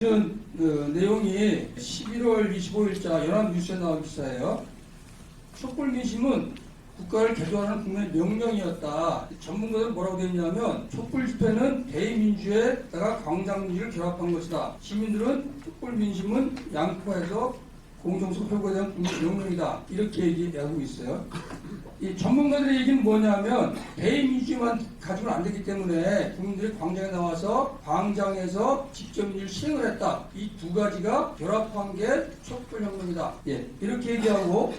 이런 내용이 11월 25일자 연합뉴스에 나온 기사예요. 촛불 민심은 국가를 개조하는 국민의 명령이었다. 전문가들은 뭐라고 되어 있냐면 촛불 집회는 대의민주에다가 광장민주를 결합한 것이다. 시민들은 촛불 민심은 양포해서 공정성 회복에 대한 국민의 명령이다. 이렇게 얘기하고 있어요. 이 전문가들의 얘기는 뭐냐면 대의민주만 가지고는 안 되기 때문에 국민들이 광장에 나와서 광장에서 직접민주를 시행을 했다. 이 두 가지가 결합한 게 촛불혁명이다. 이렇게 얘기하고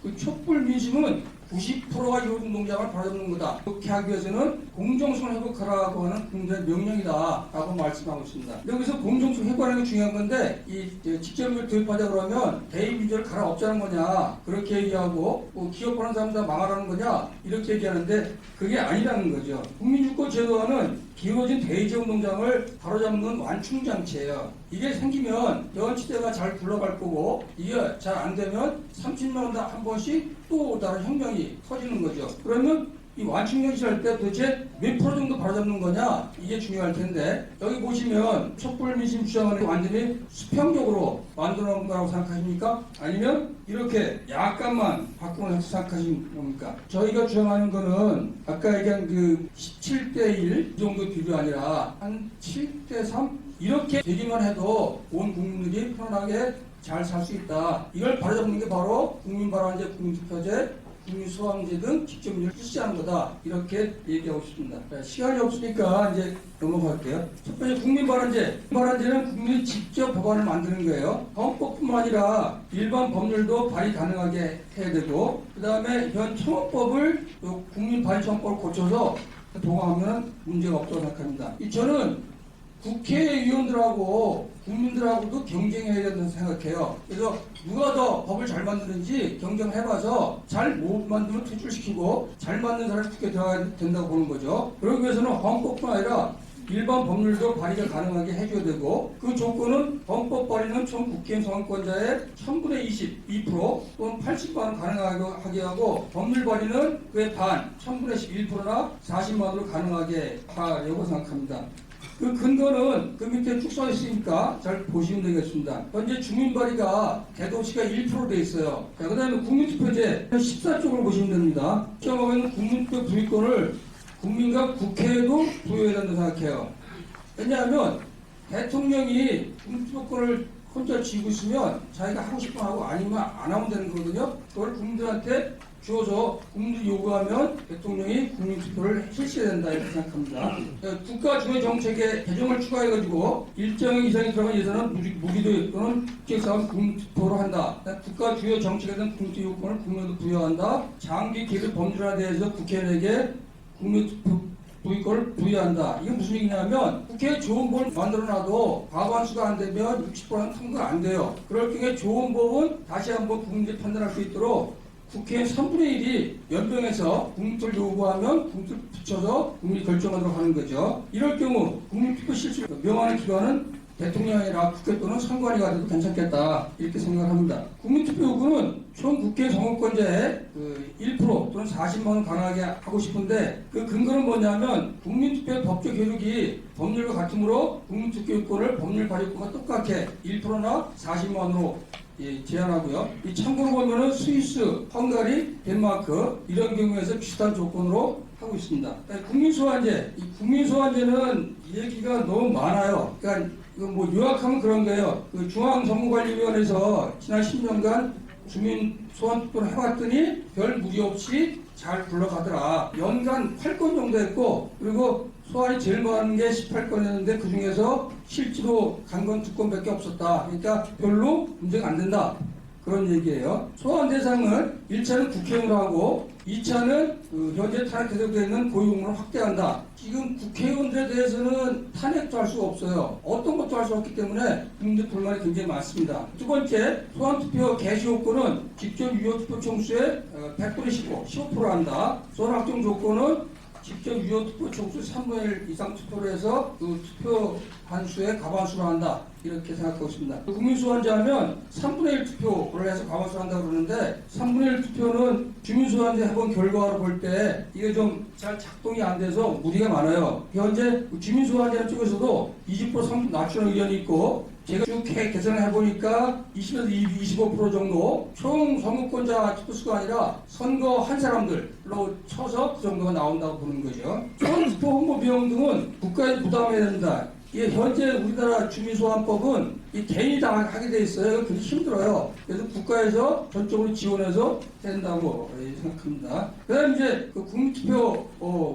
그 촛불 민심은 90%가 노동자를 바라잡는 거다. 그렇게 하기 위해서는 공정성을 회복하라고 하는 국민의 명령이다 라고 말씀하고 있습니다. 여기서 공정성 회복하는 게 중요한 건데 이 직접민주를 도입하자 그러면 대의민주를 갈아엎자는 거냐 그렇게 얘기하고 기업하는 사람 다 망하라는 거냐 이렇게 얘기하는데 그게 아니라는 거죠. 국민주권 제도화는 기울어진 대의제운동장을 바로잡는 완충장치예요. 이게 생기면 연치대가 잘 굴러갈 거고 이게 잘 안 되면 30년 한 번씩 또 다른 혁명이 터지는 거죠. 그러면 이 완충장치 할 때 도대체 몇 프로 정도 바로잡는 거냐 이게 중요할 텐데 여기 보시면 촛불 민심 주장을 완전히 수평적으로 만들어 놓은 거라고 생각하십니까? 아니면 이렇게 약간만 바꾸는 생각하시는 겁니까? 저희가 주장하는 거는 아까 얘기한 그 17대1 정도 비율이 아니라 한 7대3 이렇게 되기만 해도 온 국민들이 편안하게 잘 살 수 있다. 이걸 바로잡는 게 바로 국민발언제, 국민투표제, 국민소환제 등 직접민주를 실시하는 거다. 이렇게 얘기하고 싶습니다. 시간이 없으니까 이제 넘어갈게요. 첫 번째 국민발언제. 국민발언제는 국민이 직접 법안을 만드는 거예요. 헌법뿐만 아니라 일반 법률도 발의 가능하게 해야 되고 그 다음에 현 청원법을 국민발의청원법을 고쳐서 동원하면 문제가 없다고 생각합니다. 저는 국회의원들하고 국민들하고도 경쟁해야 된다고 생각해요. 그래서 누가 더 법을 잘 만드는지 경쟁해봐서 잘 못 만들면 퇴출시키고 잘 만든 사람이 국회에 들어가야 된다고 보는 거죠. 그러기 위해서는 헌법뿐 아니라 일반 법률도 발의가 가능하게 해줘야 되고 그 조건은 헌법 발의는 총 국회의원 성원권자의 1000분의 22% 또는 80만원 가능하게 하고 법률 발의는 그의 반 1000분의 11%나 40만원으로 가능하게 하려고 생각합니다. 그 근거는 그 밑에 쭉 써 있으니까 잘 보시면 되겠습니다. 현재 주민발의가 대도시가 1% 돼 있어요. 그 다음에 국민투표제 14쪽으로 보시면 됩니다. 시험하면 국민투표 부의권을 국민과 국회에도 부여해야 된다고 생각해요. 왜냐하면 대통령이 국민투표권을 혼자 쥐고 있으면 자기가 하고 싶어 하고 아니면 안 하면 되는 거거든요. 그걸 국민들한테 주어서 국민들이 요구하면 대통령이 국민투표를 실시해야 된다 이렇게 생각합니다. 국가 주요 정책에 개정을 추가해가지고 일정 이상이 들어간 예산은 무기도 또는 국제사업 국민투표로 한다. 국가 주요 정책에 대한 국민투표 요건을 국민에도 부여한다. 장기 기획 법률화에 대해서 국회의원에게 국민투표 부의권을 부여한다. 이게 무슨 얘기냐면 국회에 좋은 법을 만들어놔도 과반수가 안 되면 60%는 통과가 안 돼요. 그럴 경우에 좋은 법은 다시 한번 국민들이 판단할 수 있도록 국회의 3분의 1이 연동해서 국민투표를 요구하면 국민투표를 붙여서 국민이 결정하도록 하는 거죠. 이럴 경우 국민투표 실시를 명하는 기관은 대통령이 아니라 국회 또는 선관위가 돼도 괜찮겠다 이렇게 생각을 합니다. 국민투표 요구는 총 국회 정원권자의 1% 또는 40만원 가능하게 하고 싶은데 그 근거는 뭐냐면 국민투표 법적 효력이 법률과 같으므로 국민투표 요건을 법률 발의권과 똑같게 1%나 40만원으로 제한하고요. 참고로 보면은 스위스, 헝가리, 덴마크 이런 경우에서 비슷한 조건으로 하고 있습니다. 국민소환제, 이 국민소환제는 얘기가 너무 많아요. 그러니까 이거 뭐 요약하면 그런 거예요. 그 중앙선거관리위원회에서 지난 10년간 주민 소환 투표를 해봤더니 별 무리 없이 잘 굴러가더라. 연간 8건 정도 했고 그리고 소환이 제일 많은 게 18건이었는데 그 중에서 실제로 간 건 2건밖에 없었다. 그러니까 별로 문제가 안 된다. 그런 얘기예요. 소환 대상을 1차는 국회의원으로 하고 2차는 현재 탄핵 대상되어 있는 고위공무원을 확대한다. 지금 국회의원들에 대해서는 탄핵도 할 수가 없어요. 어떤 것도 할 수 없기 때문에 국민들 불만이 굉장히 많습니다. 두 번째, 소환투표 개시 요건은 직접 유효 투표 총수의 100분의 15% 한다. 소환 확정 조건은 직접 유효 투표 총수 3분의 1 이상 투표를 해서 그 투표 한수의 과반수로 한다. 이렇게 생각하고 있습니다. 국민소환제 하면 3분의 1 투표를 해서 과반수로 한다고 그러는데 3분의 1 투표는 주민소환제 해본 결과로 볼 때 이게 좀 잘 작동이 안 돼서 무리가 많아요. 현재 주민소환제 쪽에서도 20% 낮추는 의견이 있고 제가 쭉 계산해 보니까 20에서 25% 정도 총 선거권자 투표수가 아니라 선거한 사람들로 쳐서 그 정도가 나온다고 보는 거죠. 총 투표 홍보 비용 등은 국가에 부담해야 된다. 이게 현재 우리나라 주민소환법은 이 개인이 다 하게 돼 있어요. 그게 힘들어요. 그래서 국가에서 전적으로 지원해서 된다고 생각합니다. 그다음 이제 그 국민투표,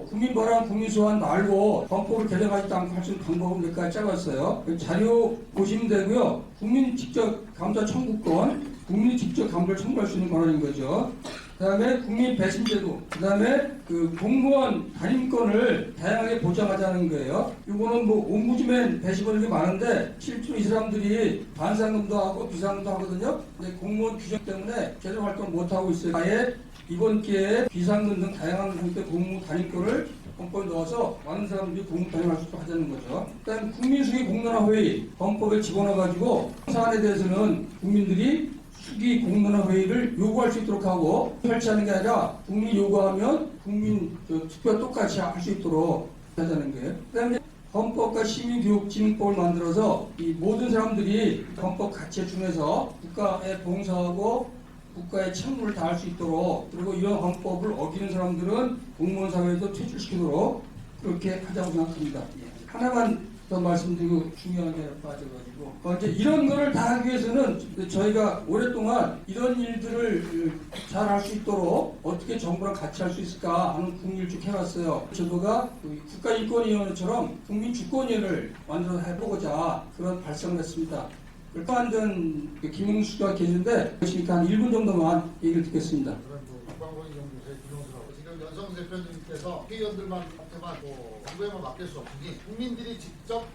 국민번호 국민소환 말고 헌법을 개정하지 않고 할 수 있는 방법을 몇 가지 짜봤어요. 그 자료 보시면 되고요. 국민 직접 감사 청구권, 국민이 직접 감사를 청구할 수 있는 권한인 거죠. 그다음에 국민 배심 제도, 그다음에 그 공무원 단임권을 다양하게 보장하자는 거예요. 이거는 뭐 옴부즈맨 배심은 이게 많은데 실제로 이 사람들이 반상금도 하고 비상금도 하거든요. 근데 공무원 규정 때문에 제대로 활동을 못 하고 있어요. 아예 이번 기회에 비상금 등 다양한 형태의 공무원 단임권을 헌법에 넣어서 많은 사람들이 공무원 단임할 수 있도록 하자는 거죠. 그다음 국민수기 공론화회의 헌법에 집어넣어가지고 사안에 대해서는 국민들이 수기 공론화회의를 요구할 수 있도록 하고 설치하는 게 아니라 국민 요구하면 국민 투표 똑같이 할 수 있도록 하자는 거예요. 그다음에 헌법과 시민교육진흥법을 만들어서 이 모든 사람들이 헌법 가치에 준해서 국가에 봉사하고 국가의 책무를 다할 수 있도록, 그리고 이런 헌법을 어기는 사람들은 공무원 사회에도 퇴출시키도록 그렇게 하자고 생각합니다. 하나만 더 말씀드리고 중요한 게 빠져가지고 이제 이런 거를 다 하기 위해서는 저희가 오랫동안 이런 일들을 잘 할 수 있도록 어떻게 정부랑 같이 할 수 있을까 하는 국리를 쭉 해왔어요. 정부가 국가인권위원회처럼 국민주권위를 만들어 해보고자 그런 발상을 했습니다. 그렇게 만든 김웅수가 계시는데 그러니까 한 1분 정도만 얘기를 듣겠습니다. 지금 연성 대표님께서 회의원들한테만 정부에만 맡길 수 없으니 국민들이 직접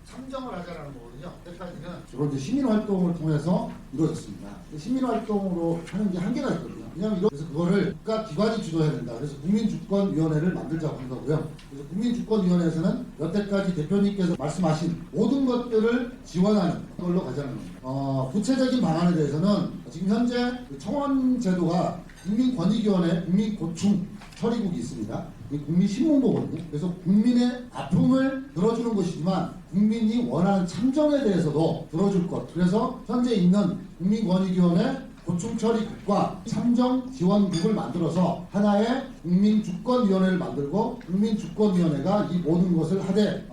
참정을 하자라는 거거든요. 여기까지는 주로 이제 시민 활동을 통해서 이루어졌습니다. 시민 활동으로 하는 게 한계가 있거든요. 왜냐하면 그래서 그거를 국가 기관이 주도해야 된다. 그래서 국민주권위원회를 만들자고 한 거고요. 그래서 국민주권위원회에서는 여태까지 대표님께서 말씀하신 모든 것들을 지원하는 걸로 가자는 겁니다. 구체적인 방안에 대해서는 지금 현재 청원 제도가 국민권익위원회, 국민고충 처리국이 있습니다. 국민신문고거든요. 그래서 국민의 아픔을 들어주는 것이지만 국민이 원하는 참정에 대해서도 들어줄 것. 그래서 현재 있는 국민권익위원회 고충처리국과 참정지원국을 만들어서 하나의 국민주권위원회를 만들고 국민주권위원회가 이 모든 것을 하되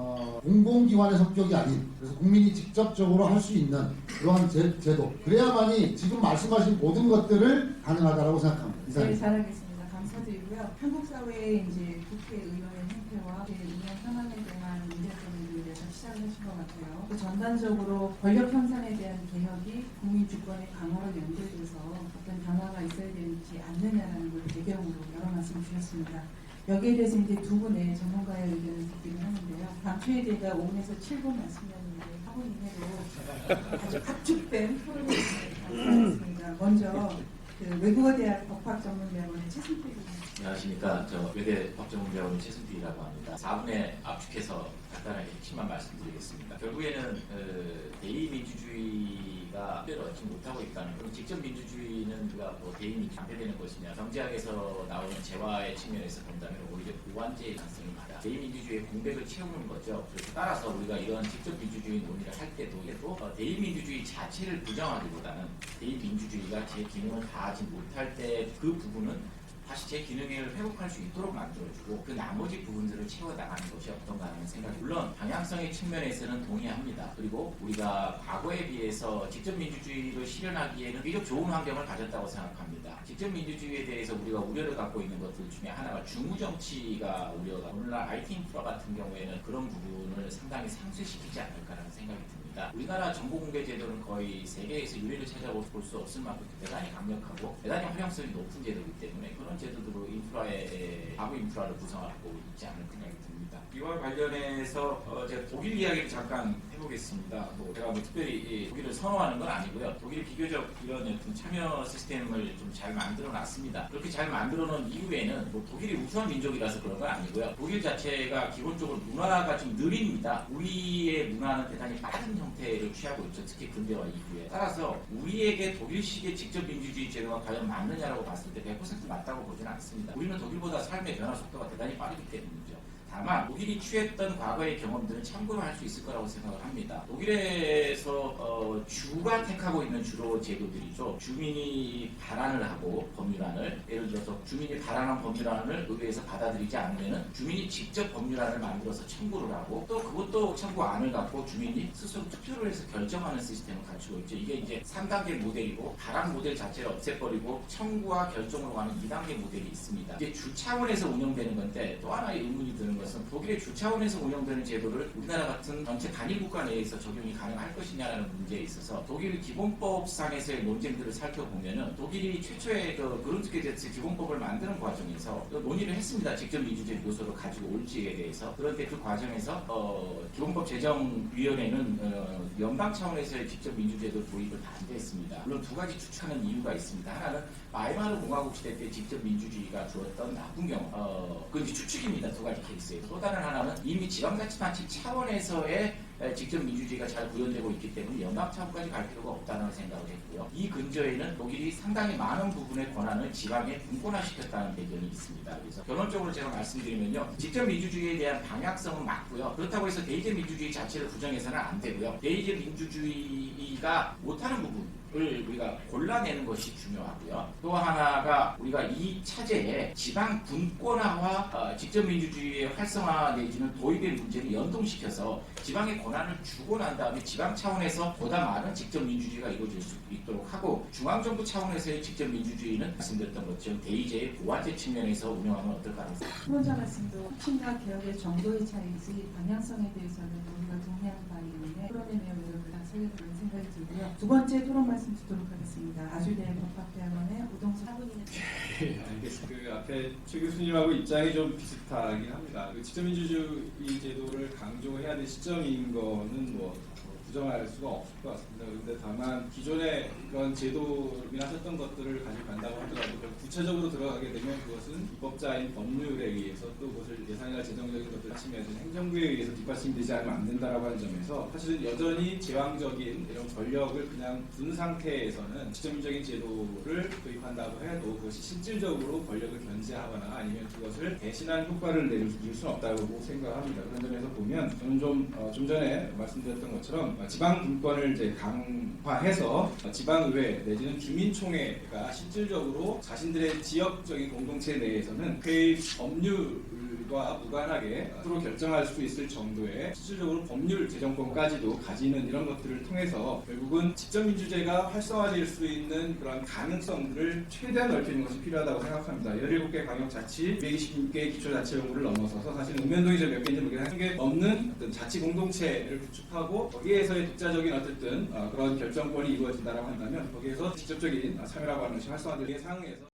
공공기관의 성격이 아닌, 그래서 국민이 직접적으로 할 수 있는 그러한 제도, 그래야만이 지금 말씀하신 모든 것들을 가능하다고 생각합니다. 네, 잘하겠습니다. 감사드리고요. 한국 사회의 이제 국회의원의 형태와 운영 현황에 대한 문제점에 대해서 시작을 하신 것 같아요. 또 전반적으로 권력 형성에 대한 개혁이 국민 주권의 강화로 연결돼서 어떤 변화가 있어야 되지 않느냐라는 걸 배경으로 여러 말씀 주셨습니다. 여기에 대해서 이제 두 분의 전문가의 의견을 듣기는 하는데요. 당초에 제가 5분에서 7분 말씀드렸는데 4분 이내로 아주 압축된 토론을 감사하겠습니다. 먼저 외국어대학 법학전문대학원의 최승필 교수님. 안녕하십니까. 저 외대 법전문대학원 최승필이라고 합니다. 4분에 압축해서 간단하게 핵심만 말씀드리겠습니다. 결국에는 대의민주주의가 뜻대로 얻지 못하고 있다는, 그럼 직접 민주주의는 우리가 대의민주주의 반대되는 것이냐, 정치학에서 나오는 재화의 측면에서 본다면 오히려 보완제의 가능성이 많다. 대의민주주의의 공백을 채우는 거죠. 그래서 따라서 우리가 이런 직접 민주주의 논의를 할 때도 대의민주주의 자체를 부정하기보다는 대의민주주의가 제 기능을 다하지 못할 때 그 부분은 다시 제 기능을 회복할 수 있도록 만들어주고 그 나머지 부분들을 채워나가는 것이 어떤가 하는 생각이, 물론 방향성의 측면에서는 동의합니다. 그리고 우리가 과거에 비해서 직접 민주주의를 실현하기에는 비교적 좋은 환경을 가졌다고 생각합니다. 직접 민주주의에 대해서 우리가 우려를 갖고 있는 것들 중에 하나가 중무정치가 우려가, 오늘날 IT 인프라 같은 경우에는 그런 부분을 상당히 상쇄시키지 않을까라는 생각이 듭니다. 우리나라 정보공개제도는 거의 세계에서 유례를 찾아볼 수 없을 만큼 대단히 강력하고 대단히 활용성이 높은 제도이기 때문에 그런 제도들로 인프라의 하부 인프라를 구성하고 있지 않을 생각이 듭니다. 이와 관련해서 제가 독일 이야기를 잠깐 해보겠습니다. 제가 특별히 독일을 선호하는 건 아니고요. 독일이 비교적 이런 참여 시스템을 좀 잘 만들어놨습니다. 그렇게 잘 만들어놓은 이후에는 독일이 우수한 민족이라서 그런 건 아니고요. 독일 자체가 기본적으로 문화가 좀 느립니다. 우리의 문화는 대단히 빠른 형태를 취하고 있죠. 특히 근대화 이후에. 따라서 우리에게 독일식의 직접 민주주의 제도가 과연 맞느냐라고 봤을 때 100% 맞다고 보지는 않습니다. 우리는 독일보다 삶의 변화 속도가 대단히 빠르기 때문이죠. 다만 독일이 취했던 과거의 경험들은 참고로 할 수 있을 거라고 생각을 합니다. 독일에서 주가 택하고 있는 주로 제도들이죠. 주민이 발안을 하고 법률안을, 예를 들어서 주민이 발안한 법률안을 의회에서 받아들이지 않으면 주민이 직접 법률안을 만들어서 청구를 하고, 또 그것도 청구안을 갖고 주민이 스스로 투표를 해서 결정하는 시스템을 갖추고 있죠. 이게 이제 3단계 모델이고, 발안 모델 자체를 없애버리고 청구와 결정으로 가는 2단계 모델이 있습니다. 이게 주 차원에서 운영되는 건데, 또 하나의 의문이 드는 것은 독일의 주 차원에서 운영되는 제도를 우리나라 같은 전체 단일 국가 내에서 적용이 가능할 것이냐라는 문제에 있어서 독일 기본법상에서의 논쟁들을 살펴보면은 독일이 최초의 그룬트게제츠 기본법을 만드는 과정에서 논의를 했습니다. 직접 민주주의 요소를 가지고 올지에 대해서. 그런데 그 과정에서 기본법 제정위원회는 연방 차원에서의 직접 민주제도 도입을 반대했습니다. 물론 두 가지 추측하는 이유가 있습니다. 하나는 바이마르 공화국 시대 때 직접 민주주의가 주었던 나쁜 경험, 그건 이제 추측입니다. 두 가지 케이스에. 또 다른 하나는 이미 지방자치단체 차원에서의 직접 민주주의가 잘 구현되고 있기 때문에 연방 차원까지 갈 필요가 없다는 생각을 했고요. 이 근저에는 독일이 상당히 많은 부분의 권한을 지방에 분권화시켰다는 배경이 있습니다. 그래서 결론적으로 제가 말씀드리면요, 직접 민주주의에 대한 방향성은 맞고요. 그렇다고 해서 대의제 민주주의 자체를 부정해서는 안 되고요. 대의제 민주주의가 못하는 부분 을 우리가 골라내는 것이 중요하고요. 또 하나가 우리가 이 차제에 지방 분권화와 직접 민주주의의 활성화 내지는 도입의 문제를 연동시켜서 지방의 권한을 주고 난 다음에 지방 차원에서 보다 많은 직접 민주주의가 이루어질 수 있도록 하고, 중앙정부 차원에서의 직접 민주주의는 말씀드렸던 것처럼 대의제의 보완제 측면에서 운영하면 어떨까라는 생각입니다. 후원자 말씀도 혁신과 개혁의 정도의 차이지 방향성에 대해서는 우리가 동의하는 바가 있는데 토론의 내용을 다 살려드리는 생각이 들고요. 두 번째 토론 말씀 듣도록 하겠습니다. 아주대 법학대학원의 우동수 사부님의 네, 알겠습니다. 그 앞에 최 교수님하고 입장이 좀 비슷하긴 합니다. 그 직접민주주의 제도를 강조해야 될 시점인 거는 뭐 부정할 수가 없을 것 같습니다. 그런데 다만 기존에 그런 제도를 하셨던 것들을 가지고 간다고 하더라도 구체적으로 들어가게 되면 그것은 입법자인 법률에 의해서, 또 그것을 예산이나 재정적인 것들을 하시면 행정부에 의해서 뒷받침이 되지 않으면 안 된다라고 하는 점에서 사실은 여전히 제왕적인 이런 권력을 그냥 둔 상태에서는 직접민주적인 제도를 도입한다고 해도 그것이 실질적으로 권력을 견제하거나 아니면 그것을 대신한 효과를 낼 수는 없다고 생각합니다. 그런 점에서 보면 저는 좀 전에 말씀드렸던 것처럼 지방 분권을 이제 강화해서 지방의회 내지는 주민총회가 실질적으로 자신들의 지역적인 공동체 내에서는 그 법률과 무관하게 스스로 결정할 수 있을 정도의 실질적으로 법률 제정권까지도 가지는 이런 것들을 통해서 결국은 직접민주제가 활성화될 수 있는 그런 가능성들을 최대한 넓히는 것이 필요하다고 생각합니다. 17개 광역자치, 226개의 기초자치령구를 넘어서서 사실 읍면동이 몇 개인지 모르겠는데 1개 넘는 어떤 자치 공동체를 구축하고 거기에서의 독자적인 어쨌든 그런 결정권이 이루어진다고 한다면 거기에서 직접적인 참여라고 하는 것이 활성화되는 상황에서